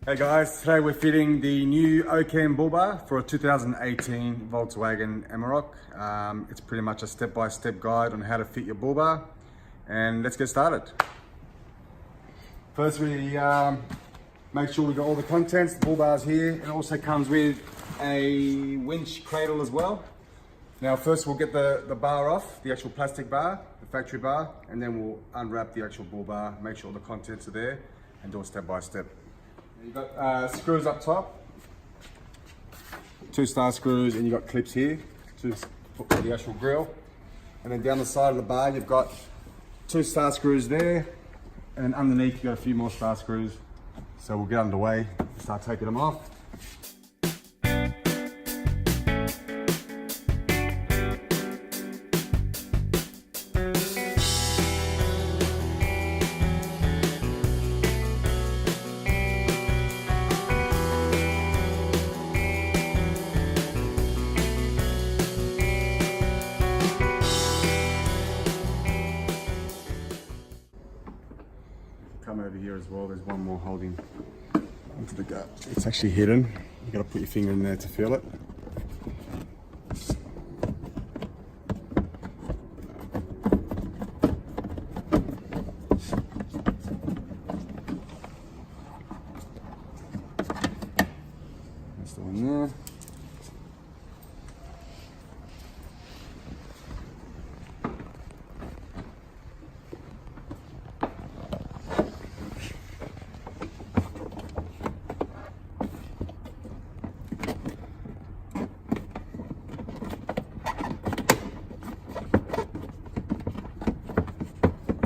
Hey guys, today we're fitting the new OCAM bull bar for a 2018 Volkswagen Amarok. It's pretty much a step-by-step guide on how to fit your bull bar, and let's get started. First we make sure we got all the contents. The bull bar's here. It also comes with a winch cradle as well. Now first we'll get the bar off, the actual plastic bar, the factory bar, and then we'll unwrap the actual bull bar, make sure all the contents are there, and do it step by step. You've got screws up top, 2 star screws, and you've got clips here to put the actual grill. And then down the side of the bar, you've got 2 star screws there, and then underneath you've got a few more star screws. So we'll get underway, start taking them off. Come over here as well, there's one more holding onto the gut. It's actually hidden. You gotta put your finger in there to feel it. That's the one there.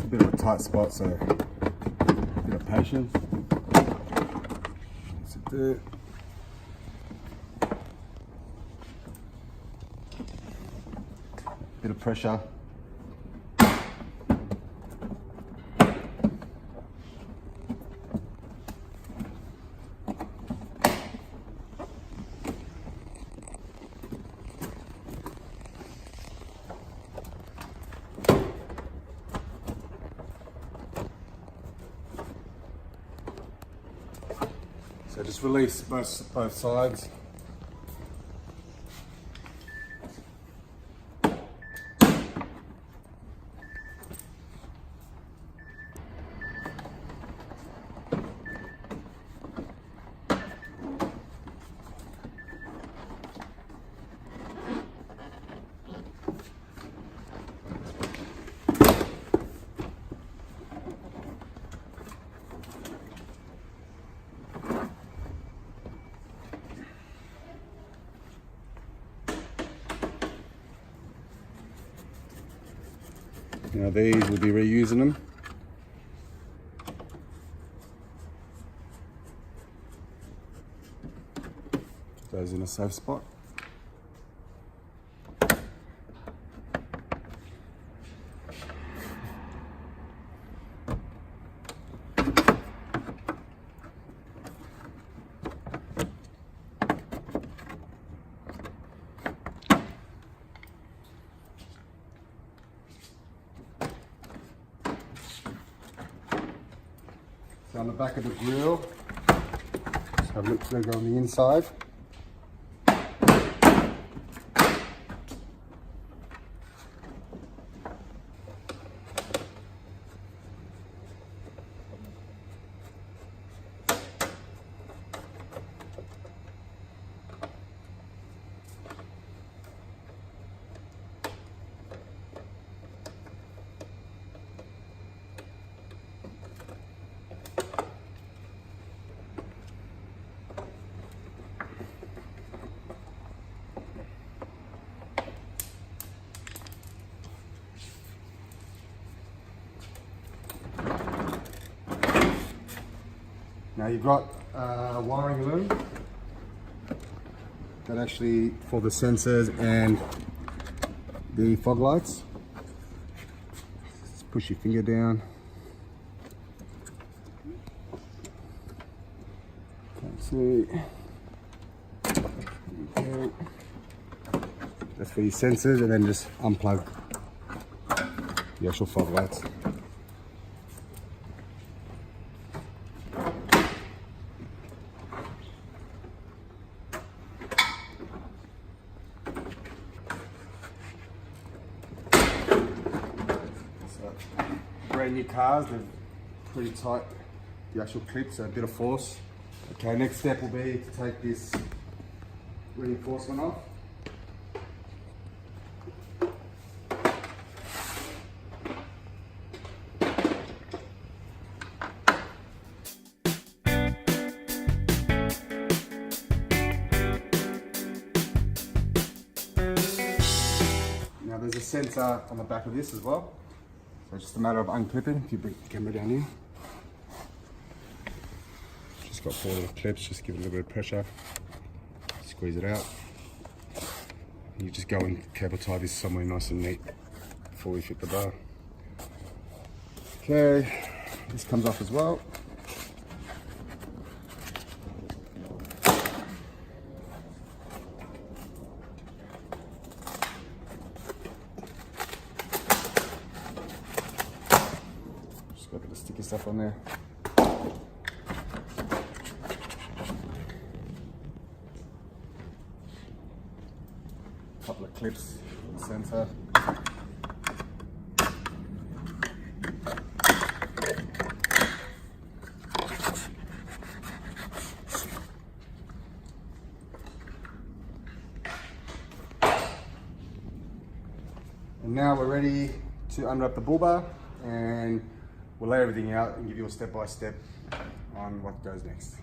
Bit of a tight spot, so a bit of patience. That's it there. Bit of pressure. So just release both sides. Now these, we'll be reusing them. Put those in a safe spot. On the back of the grill, just have a look to go on the inside. Now you've got a wiring loom that actually for the sensors and the fog lights. Just push your finger down. Can't see. Okay. That's for your sensors, and then just unplug the actual fog lights. brand new cars, they're pretty tight, the actual clips, so a bit of force. Okay, next step will be to take this reinforcement off. Now there's a sensor on the back of this as well, so it's just a matter of unclipping. If you bring the camera down here, just got 4 little clips, just give it a little bit of pressure, squeeze it out. You just go and cable tie this somewhere nice and neat before we fit the bar. Okay, this comes off as well. Just got a bit of sticky stuff on there. Couple of clips in the center. And now we're ready to unwrap the bull bar, and we'll lay everything out and give you a step-by-step on what goes next.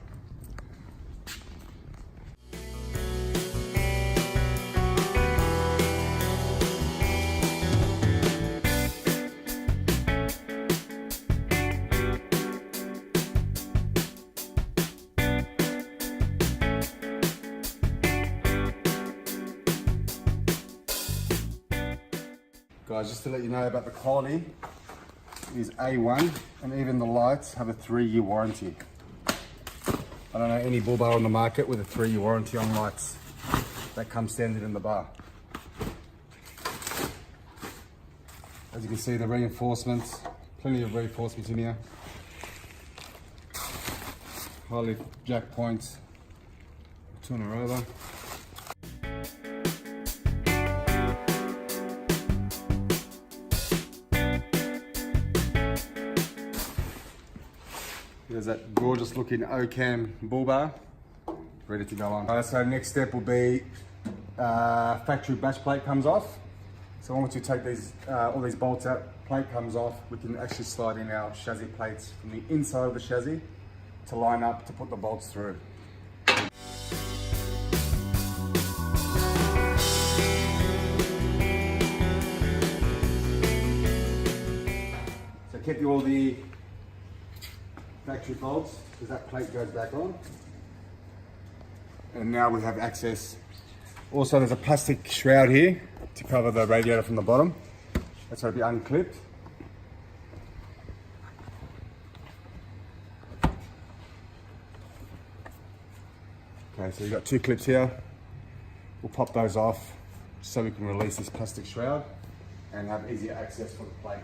Guys, just to let you know about the quality, is A1, and even the lights have a 3-year warranty. I don't know any bull bar on the market with a 3-year warranty on lights. That comes standard in the bar. As you can see, the reinforcements, plenty of reinforcements in here. Highly jack points, turn her over. There's that gorgeous looking OCAM bull bar, ready to go on. So next step will be factory batch plate comes off. So once you take these all these bolts out, plate comes off, we can actually slide in our chassis plates from the inside of the chassis to line up to put the bolts through. So keep all the factory bolts, because that plate goes back on. And now we have access. Also, there's a plastic shroud here to cover the radiator from the bottom. That's going to be unclipped. Okay, so you've got 2 clips here. We'll pop those off so we can release this plastic shroud and have easier access for the plate.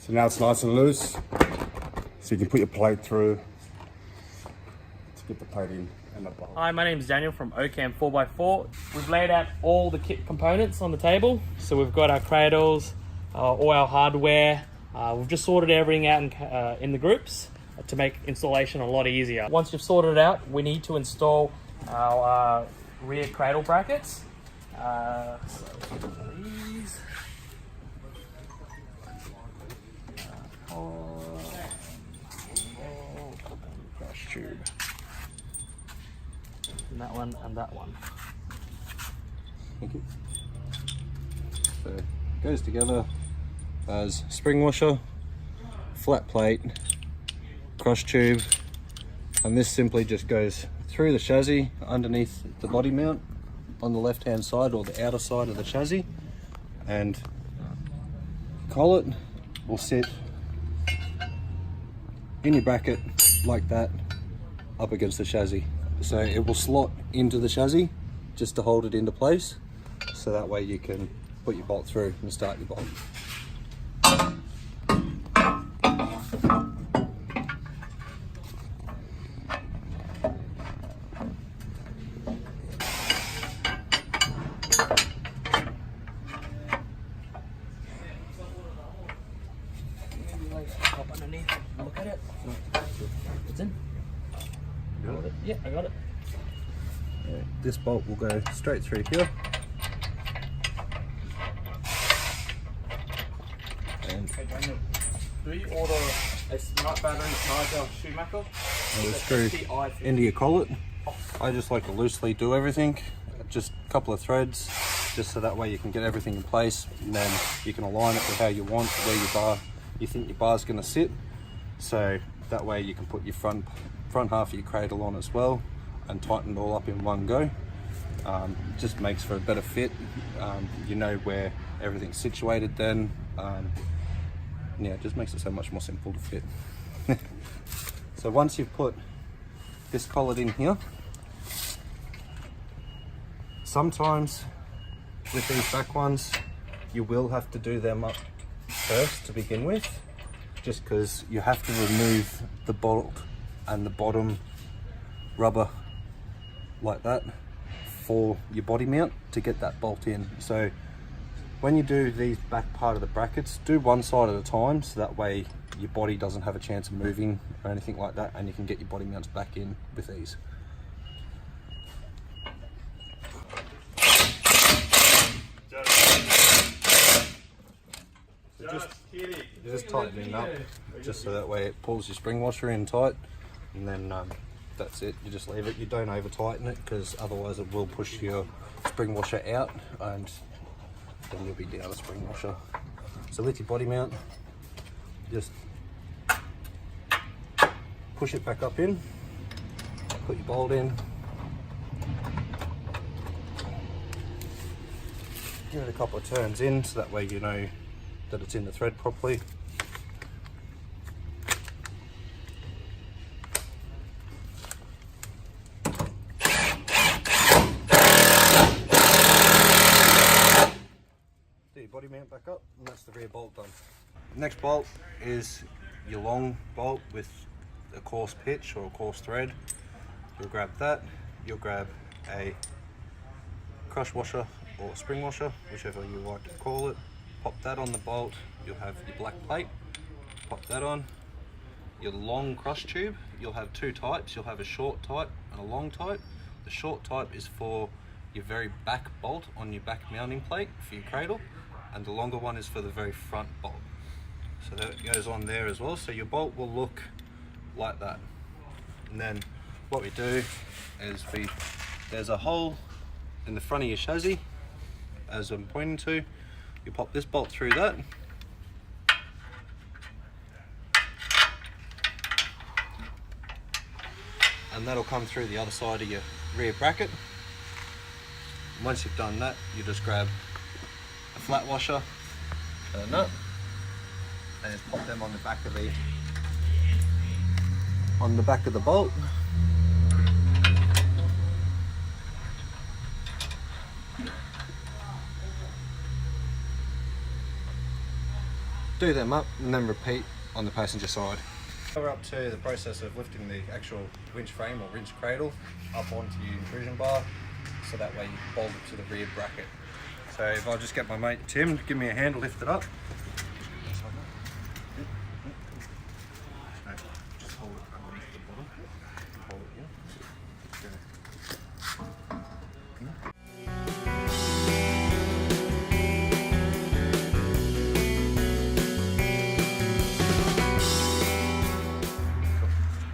So now it's nice and loose, so you can put your plate through to get the plate in and the bolt. Hi, my name is Daniel from OCAM 4x4. We've laid out all the kit components on the table. So we've got our cradles, all our hardware. We've just sorted everything out in the groups to make installation a lot easier. Once you've sorted it out, we need to install our rear cradle brackets. So these. Brush tube. And that one and that one. Thank you. So it goes together as spring washer, flat plate, cross tube, and this simply just goes through the chassis underneath the body mount on the left hand side or the outer side of the chassis, and collet will sit in your bracket like that up against the chassis. So it will slot into the chassis just to hold it into place, so that way you can put your bolt through and start your bolt. Hop underneath, look at it. It's in. Got it? Yeah, I got it. This bolt will go straight through here. And Hey Daniel, do you order a smart battery charger Schumacher? it'll screw into your collet. I just like to loosely do everything, just a couple of threads, just so that way you can get everything in place, and then you can align it with how you want, where you think your bar's going to sit. So that way you can put your front half of your cradle on as well and tighten it all up in one go. Just makes for a better fit. You know where everything's situated then. Yeah, it just makes it so much more simple to fit. So once you've put this collet in here, sometimes with these back ones you will have to do them up first to begin with, just because you have to remove the bolt and the bottom rubber like that for your body mount to get that bolt in. So when you do these back part of the brackets, do one side at a time, so that way your body doesn't have a chance of moving or anything like that, and you can get your body mounts back in with ease. You're just tightening up, just so that way it pulls your spring washer in tight, and then that's it. You just leave it. You don't over tighten it, because otherwise it will push your spring washer out, and then you'll be down a spring washer. So with your body mount, just push it back up in, put your bolt in, give it a couple of turns in, so that way you know that it's in the thread properly. Do your body mount back up, and that's the rear bolt done. Next bolt is your long bolt with a coarse pitch or a coarse thread. You'll grab that, you'll grab a crush washer or spring washer, whichever you like to call it. Pop that on the bolt, you'll have your black plate, pop that on. Your long crush tube, you'll have two types, you'll have a short type and a long type. The short type is for your very back bolt on your back mounting plate for your cradle, and the longer one is for the very front bolt. So that goes on there as well, so your bolt will look like that. And then what we do is there's a hole in the front of your chassis, as I'm pointing to. You pop this bolt through that, and that'll come through the other side of your rear bracket. And once you've done that, you just grab a flat washer and a nut, and just pop them on the back of the bolt. Do them up and then repeat on the passenger side. We're up to the process of lifting the actual winch frame or winch cradle up onto your intrusion bar, so that way you can bolt it to the rear bracket. So if I just get my mate Tim to give me a hand to lift it up. Just hold it underneath the bottom. Hold it here.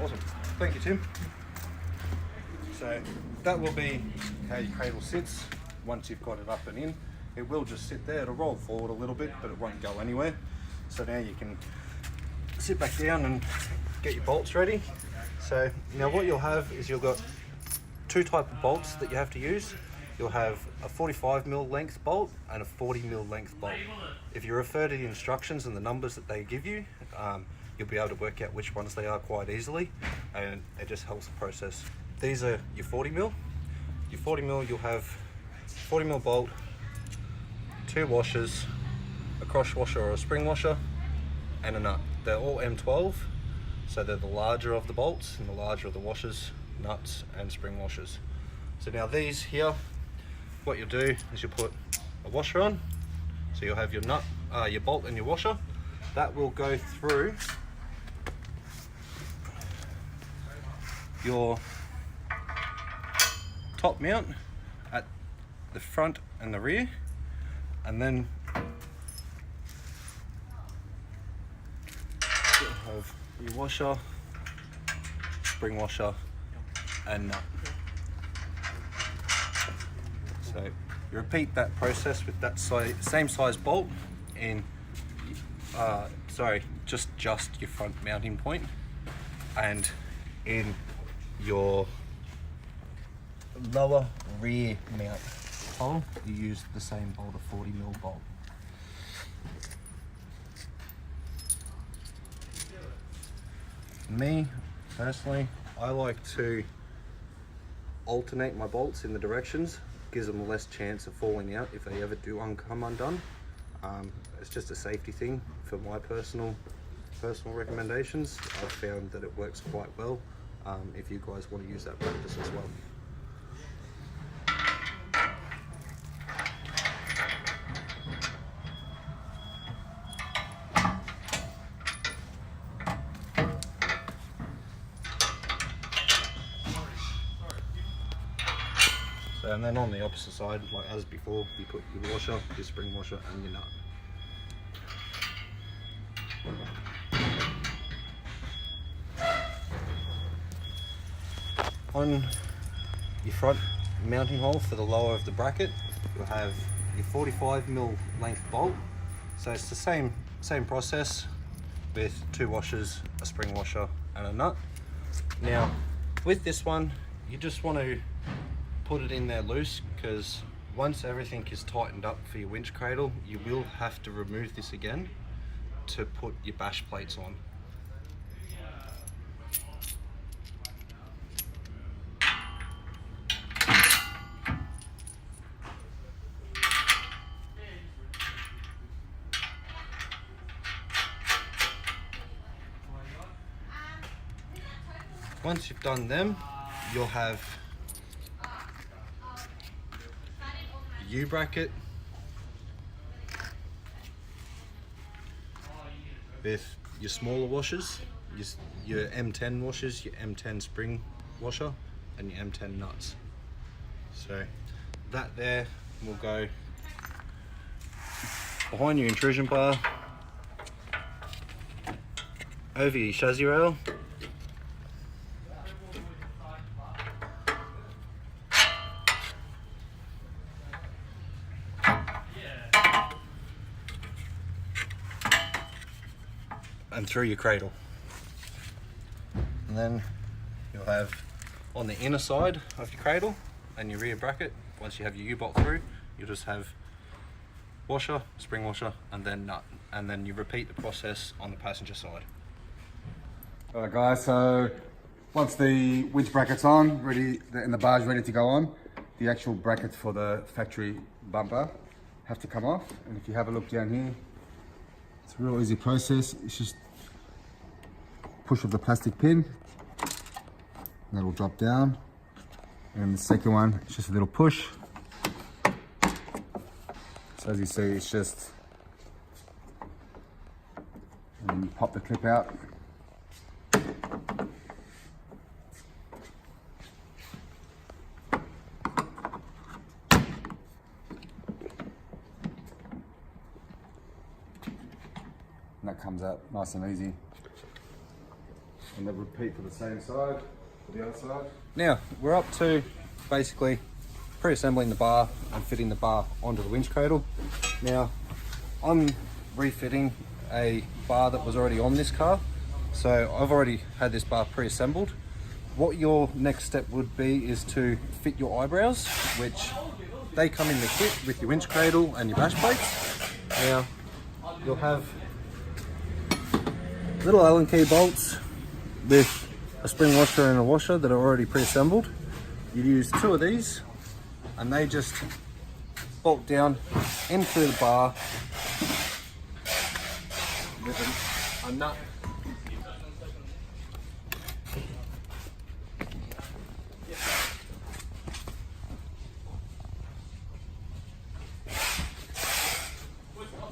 Awesome. Thank you, Tim. So that will be how your cradle sits once you've got it up and in. It will just sit there. It'll roll forward a little bit, but it won't go anywhere. So now you can sit back down and get your bolts ready. So now what you'll have is you've got two types of bolts that you have to use. you'll have a 45mm length bolt and a 40mm length bolt. If you refer to the instructions and the numbers that they give you, you'll be able to work out which ones they are quite easily, and it just helps the process. These are your 40mm. Your 40mm, you'll have 40mm bolt, 2 washers, a cross washer or a spring washer, and a nut. They're all M12, so they're the larger of the bolts and the larger of the washers, nuts and spring washers. So now these here, what you'll do is you'll put a washer on, so you'll have your nut, your bolt and your washer. That will go through your top mount at the front and the rear, and then you'll have your washer, spring washer and nut. So you repeat that process with that same size bolt in just your front mounting point, and in your lower rear mount hole you use the same bolt, a 40mm bolt. Me personally, I like to alternate my bolts in the directions. Gives them less chance of falling out if they ever do come undone. It's just a safety thing for my personal recommendations. I've found that it works quite well. If you guys want to use that practice as well. So, and then on the opposite side, like as before, you put your washer, your spring washer and your nut. On your front mounting hole for the lower of the bracket, you'll have your 45mm length bolt. So it's the same process with 2 washers, a spring washer and a nut. Now with this one, you just want to put it in there loose, because once everything is tightened up for your winch cradle, you will have to remove this again to put your bash plates on. Once you've done them, you'll have your U-bracket with your smaller washers, your M10 washers, your M10 spring washer and your M10 nuts. So that there will go behind your intrusion bar, over your chassis rail, and through your cradle. And then you'll have on the inner side of your cradle and your rear bracket, once you have your U-bolt through, you'll just have washer, spring washer and then nut, and then you repeat the process on the passenger side. Alright guys, so once the winch bracket's on, ready, and the bar's ready to go on, the actual brackets for the factory bumper have to come off. And if you have a look down here, it's a real easy process. It's just push of the plastic pin, and that'll drop down. And the second one, it's just a little push. So as you see, it's just, and you pop the clip out. And that comes out nice and easy. And then repeat for the same side, for the other side. Now we're up to basically pre-assembling the bar and fitting the bar onto the winch cradle. Now I'm refitting a bar that was already on this car, so I've already had this bar pre-assembled. What your next step would be is to fit your eyebrows, which they come in the kit with your winch cradle and your bash plates. Now, you'll have little Allen key bolts with a spring washer and a washer that are already pre-assembled. You use 2 of these and they just bolt down into the bar with a nut.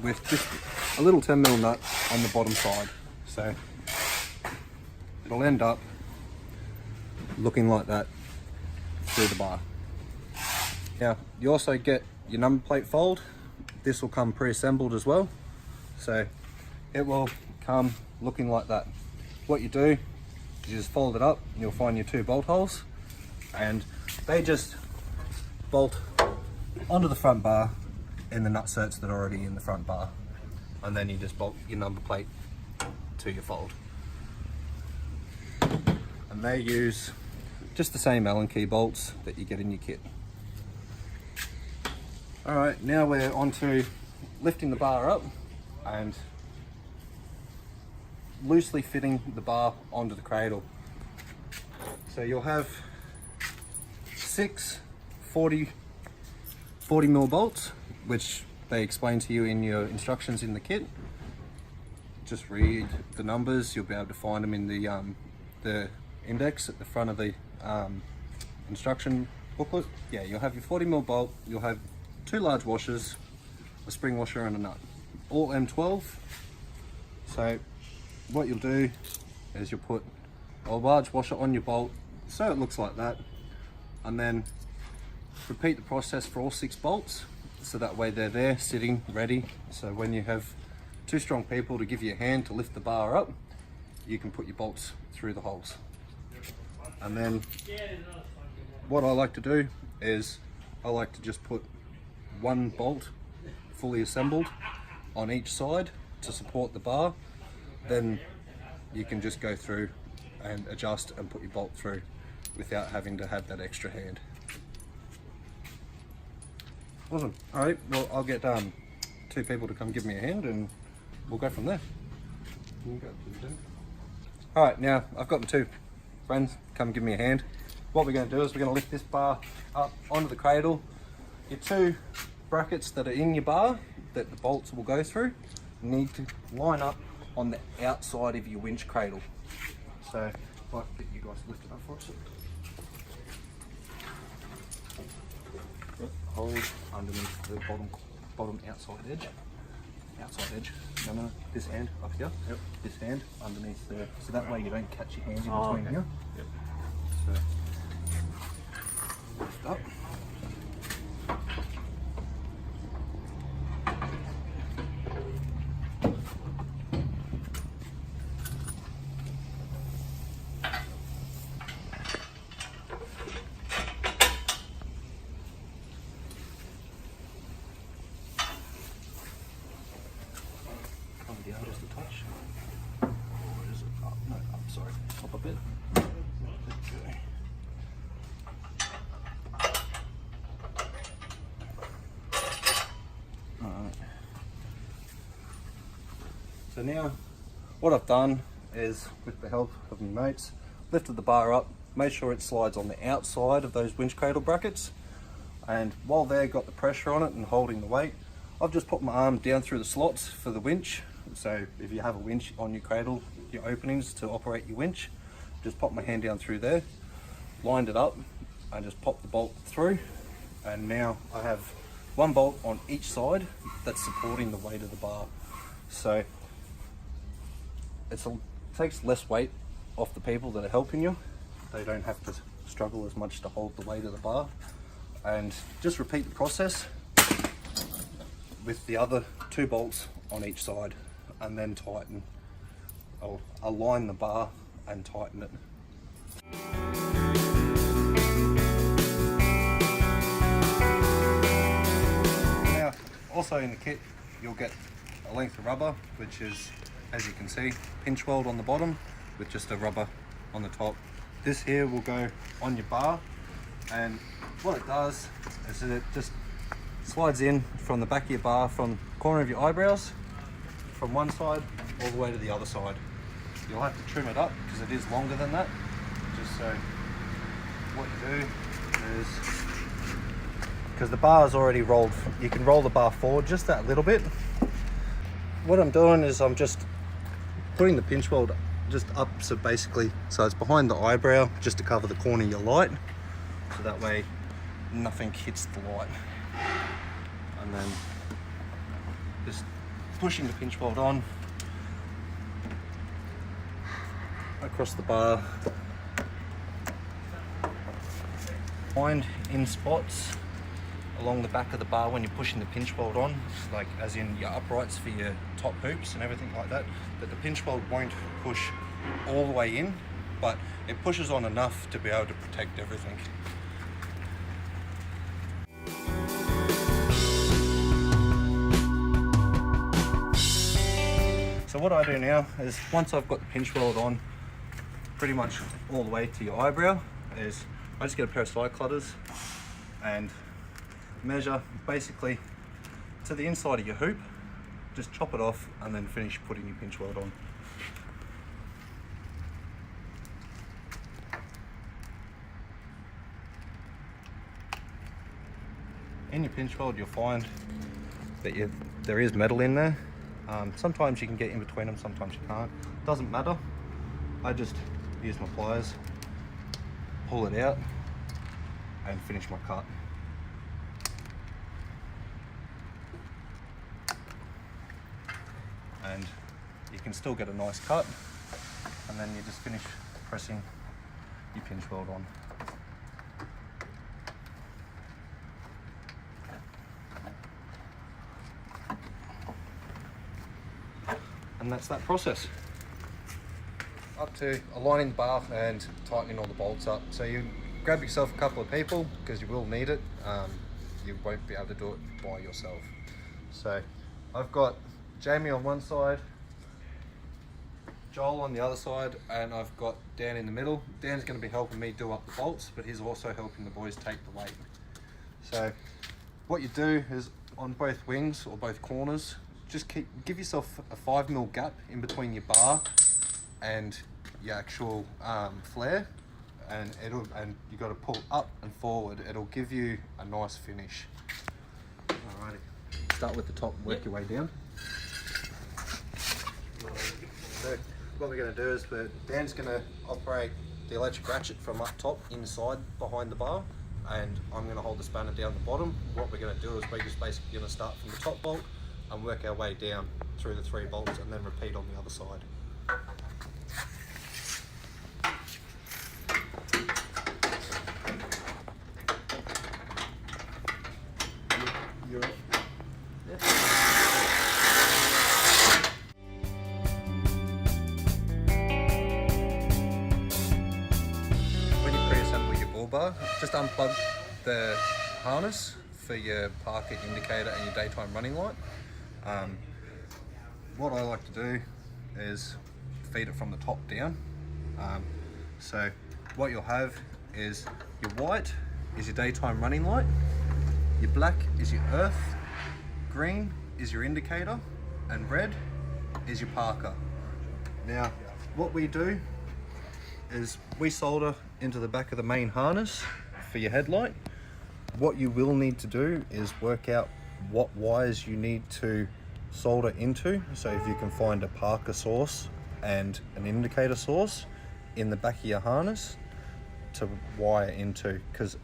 With just a little 10mm nut on the bottom side. So it'll end up looking like that through the bar. Now you also get your number plate fold. This will come pre-assembled as well. So it will come looking like that. What you do is you just fold it up and you'll find your 2 bolt holes and they just bolt onto the front bar in the nutserts that are already in the front bar, and then you just bolt your number plate to your fold. And they use just the same Allen key bolts that you get in your kit. Alright, now we're on to lifting the bar up and loosely fitting the bar onto the cradle. So you'll have 6 40mm bolts, which they explain to you in your instructions in the kit. Just read the numbers, you'll be able to find them in the index at the front of the instruction booklet. Yeah, you'll have your 40mm bolt, you'll have 2 large washers, a spring washer and a nut, all M12. So what you'll do is you'll put a large washer on your bolt so it looks like that, and then repeat the process for all 6 bolts, so that way they're there sitting ready. So when you have 2 strong people to give you a hand to lift the bar up, you can put your bolts through the holes. And then what I like to do is I like to just put 1 bolt fully assembled on each side to support the bar. Then you can just go through and adjust and put your bolt through without having to have that extra hand. Awesome. Alright, well I'll get 2 people to come give me a hand and we'll go from there. Alright, now I've got my 2 friends come give me a hand. What we're going to do is we're going to lift this bar up onto the cradle. Your 2 brackets that are in your bar that the bolts will go through need to line up on the outside of your winch cradle. So if I can get you guys to lift it up for us. Hold underneath the bottom outside edge. No, this hand up here. Yep. This hand underneath there, so that way you don't catch your hands in between here. Yep. So lift up. Down just a touch. Or is it up? No, up, sorry. Up a bit. Okay. Alright. So now what I've done is, with the help of my mates, lifted the bar up, made sure it slides on the outside of those winch cradle brackets, and while they've got the pressure on it and holding the weight, I've just put my arm down through the slots for the winch. So if you have a winch on your cradle, your openings to operate your winch, just pop my hand down through there, lined it up, and just pop the bolt through. And now I have 1 bolt on each side that's supporting the weight of the bar. So it takes less weight off the people that are helping you. They don't have to struggle as much to hold the weight of the bar. And just repeat the process with the other 2 bolts on each side, and then tighten, or align the bar and tighten it. Now, also in the kit, you'll get a length of rubber, which is, as you can see, pinch weld on the bottom with just a rubber on the top. This here will go on your bar, and what it does is that it just slides in from the back of your bar, from the corner of your eyebrows, from one side all the way to the other side. You'll have to trim it up because it is longer than that. Just so what you do is, because the bar is already rolled, you can roll the bar forward just that little bit. What I'm doing is I'm just putting the pinch weld just up, so basically, so it's behind the eyebrow, just to cover the corner of your light, so that way nothing hits the light. And then just pushing the pinch weld on across the bar, find in spots along the back of the bar when you're pushing the pinch weld on, like as in your uprights for your top hoops and everything like that, that the pinch weld won't push all the way in, but it pushes on enough to be able to protect everything. So what I do now is, once I've got the pinch weld on pretty much all the way to your eyebrow, is I just get a pair of side cutters and measure basically to the inside of your hoop, just chop it off and then finish putting your pinch weld on. In your pinch weld you'll find that there is metal in there. Sometimes you can get in between them, sometimes you can't. Doesn't matter. I just use my pliers, pull it out and finish my cut. And you can still get a nice cut, and then you just finish pressing your pinch weld on. And that's that process. Up to aligning the bar and tightening all the bolts up. So you grab yourself a couple of people, because you will need it. You won't be able to do it by yourself. So I've got Jamie on one side, Joel on the other side, and I've got Dan in the middle. Dan's going to be helping me do up the bolts, but he's also helping the boys take the weight. So what you do is, on both wings or both corners, just give yourself a 5mm gap in between your bar and your actual flare, and you got to pull up and forward. It'll give you a nice finish. Alrighty, start with the top, work your way down. So what we're going to do is, Dan's going to operate the electric ratchet from up top inside behind the bar, and I'm going to hold the spanner down the bottom. What we're going to do is we're just basically going to start from the top bolt and work our way down through the 3 bolts, and then repeat on the other side. You're up. Yeah. When you pre-assemble your bull bar, just unplug the harness for your parker indicator and your daytime running light. What I like to do is feed it from the top down. So what you'll have is your white is your daytime running light, your black is your earth, green is your indicator, and red is your parker. Now what we do is we solder into the back of the main harness for your headlight. What you will need to do is work out what wires you need to solder into. So if you can find a parker source and an indicator source in the back of your harness to wire into, because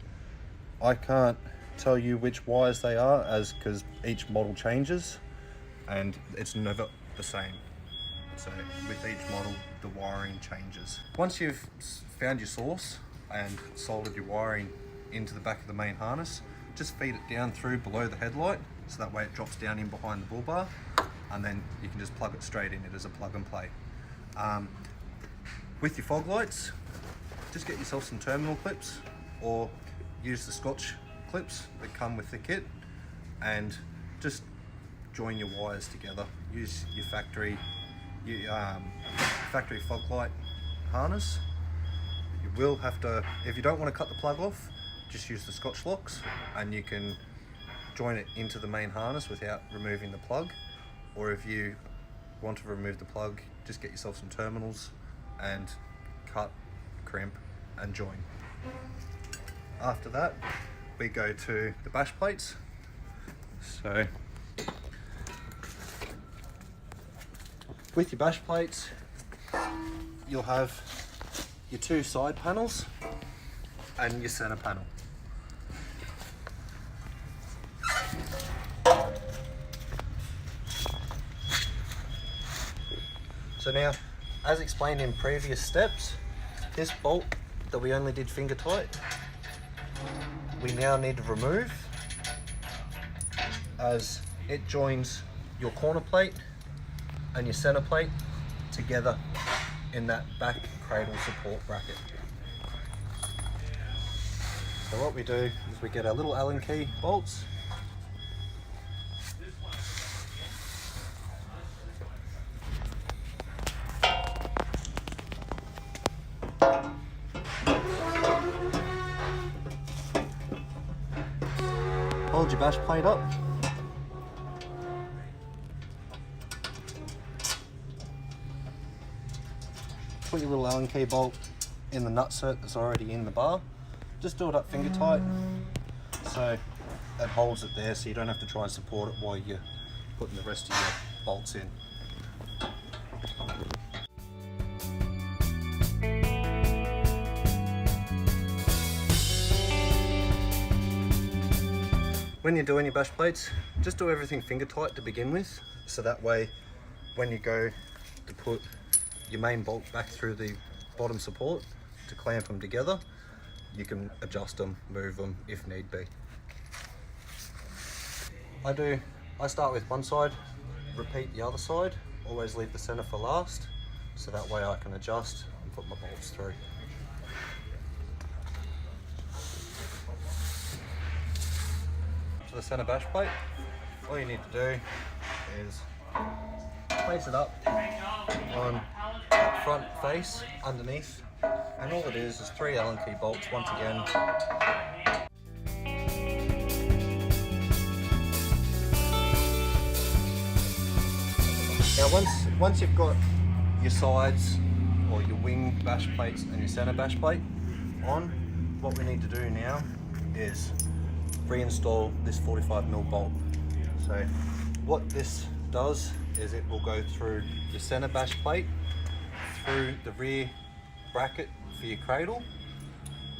I can't tell you which wires they are, because each model changes and it's never the same. So with each model the wiring changes. Once you've found your source and soldered your wiring into the back of the main harness, just feed it down through below the headlight, so that way it drops down in behind the bull bar, and then you can just plug it straight in. It is a plug and play. With your fog lights, just get yourself some terminal clips, or use the Scotch clips that come with the kit, and just join your wires together. Use your factory fog light harness. You will have to, if you don't want to cut the plug off, just use the Scotch locks, and you can join it into the main harness without removing the plug, or if you want to remove the plug, just get yourself some terminals and cut, crimp and join. After that, we go to the bash plates. So with your bash plates, you'll have your two side panels and your center panel. So now, as explained in previous steps, this bolt that we only did finger tight, we now need to remove, as it joins your corner plate and your center plate together in that back cradle support bracket. So what we do is we get our little Allen key bolts, hold your bash plate up, put your little Allen key bolt in the nutset that's already in the bar. Just do it up finger tight so it holds it there, so you don't have to try and support it while you're putting the rest of your bolts in. When you're doing your bash plates, just do everything finger tight to begin with, so that way when you go to put your main bolt back through the bottom support to clamp them together, you can adjust them, move them if need be. I start with one side, repeat the other side, always leave the center for last, so that way I can adjust and put my bolts through. For the center bash plate, all you need to do is place it up on that front face underneath, and all it is 3 Allen key bolts once again. Now once you've got your sides or your wing bash plates and your center bash plate on, what we need to do now is reinstall this 45mm bolt. So what this does is it will go through your center bash plate, through the rear bracket for your cradle,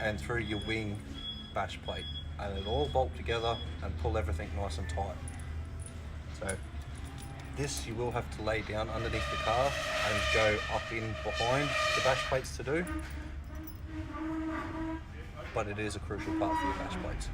and through your wing bash plate, and it'll all bolt together and pull everything nice and tight. So this you will have to lay down underneath the car and go up in behind the bash plates to do, but it is a crucial part for your bash plates.